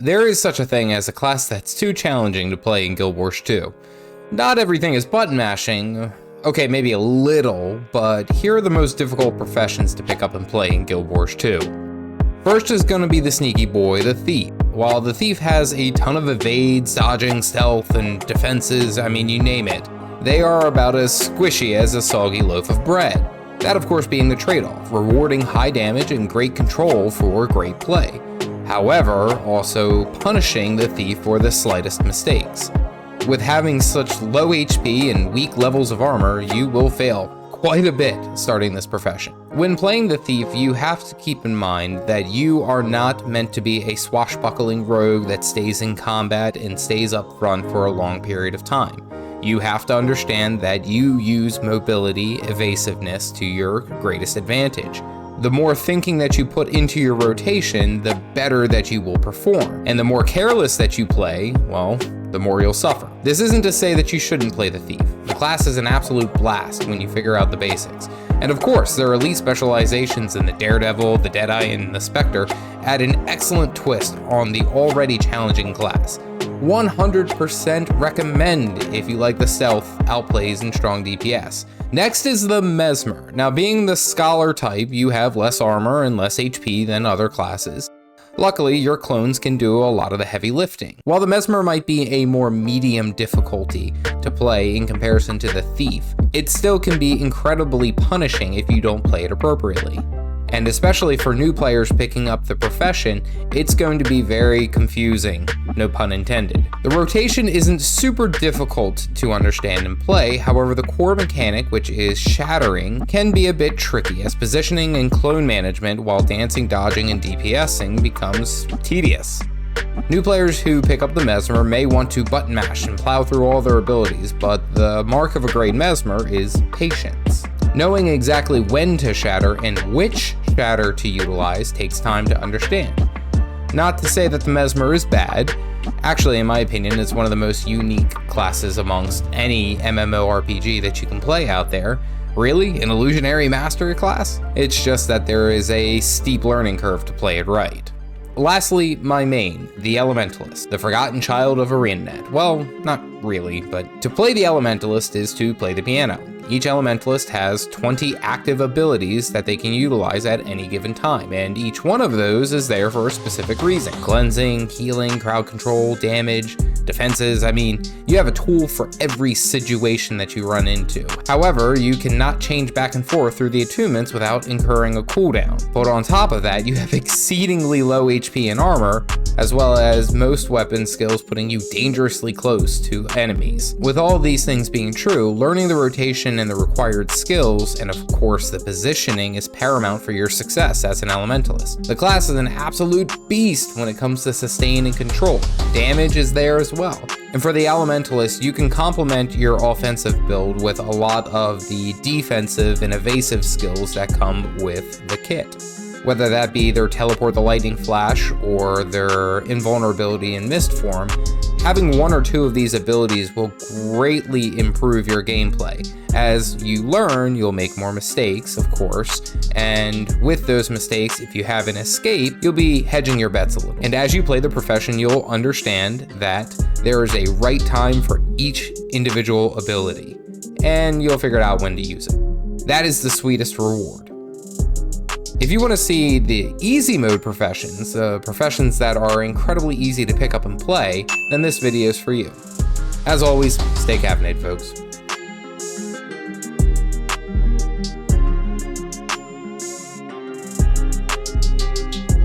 There is such a thing as a class that's too challenging to play in Guild Wars 2. Not everything is button mashing. Okay, maybe a little, but here are the most difficult professions to pick up and play in Guild Wars 2. First is gonna be the sneaky boy, the thief. While the thief has a ton of evades, dodging, stealth, and defenses, I mean, you name it, they are about as squishy as a soggy loaf of bread. That of course being the trade-off, rewarding high damage and great control for great play. However, also punishing the thief for the slightest mistakes. With having such low HP and weak levels of armor, you will fail quite a bit starting this profession. When playing the thief, you have to keep in mind that you are not meant to be a swashbuckling rogue that stays in combat and stays up front for a long period of time. You have to understand that you use mobility, evasiveness to your greatest advantage. The more thinking that you put into your rotation, the better that you will perform. And the more careless that you play, well, the more you'll suffer. This isn't to say that you shouldn't play the thief. The class is an absolute blast when you figure out the basics. And of course, their elite specializations in the Daredevil, the Deadeye, and the Spectre add an excellent twist on the already challenging class. 100% recommend if you like the stealth, outplays, and strong DPS. Next is the Mesmer. Now, being the scholar type, you have less armor and less HP than other classes. Luckily, your clones can do a lot of the heavy lifting. While the Mesmer might be a more medium difficulty to play in comparison to the Thief, it still can be incredibly punishing if you don't play it appropriately. And especially for new players picking up the profession, it's going to be very confusing, no pun intended. The rotation isn't super difficult to understand and play, however the core mechanic, which is shattering, can be a bit tricky as positioning and clone management while dancing, dodging, and DPSing becomes tedious. New players who pick up the Mesmer may want to button mash and plow through all their abilities, but the mark of a great Mesmer is patience. Knowing exactly when to shatter and which shatter to utilize takes time to understand. Not to say that the Mesmer is bad. Actually, in my opinion, it's one of the most unique classes amongst any MMORPG that you can play out there. Really? An illusionary mastery class? It's just that there is a steep learning curve to play it right. Lastly, my main, the Elementalist, the forgotten child of ArenaNet. Well, not really, but to play the Elementalist is to play the piano. Each Elementalist has 20 active abilities that they can utilize at any given time, and each one of those is there for a specific reason. Cleansing, healing, crowd control, damage, defenses. I mean, you have a tool for every situation that you run into. However, you cannot change back and forth through the attunements without incurring a cooldown. But on top of that, you have exceedingly low HP and armor, as well as most weapon skills putting you dangerously close to enemies. With all these things being true, learning the rotation and the required skills, and of course the positioning, is paramount for your success as an Elementalist. The class is an absolute beast when it comes to sustain and control. Damage is there as well. And for the Elementalist, you can complement your offensive build with a lot of the defensive and evasive skills that come with the kit. Whether that be their Teleport the Lightning Flash or their Invulnerability in Mist form, having one or two of these abilities will greatly improve your gameplay. As you learn, you'll make more mistakes, of course, and with those mistakes, if you have an escape, you'll be hedging your bets a little. And as you play the profession, you'll understand that there is a right time for each individual ability, and you'll figure out when to use it. That is the sweetest reward. If you want to see the easy mode professions, professions that are incredibly easy to pick up and play, then this video is for you. As always, stay caffeinated, folks.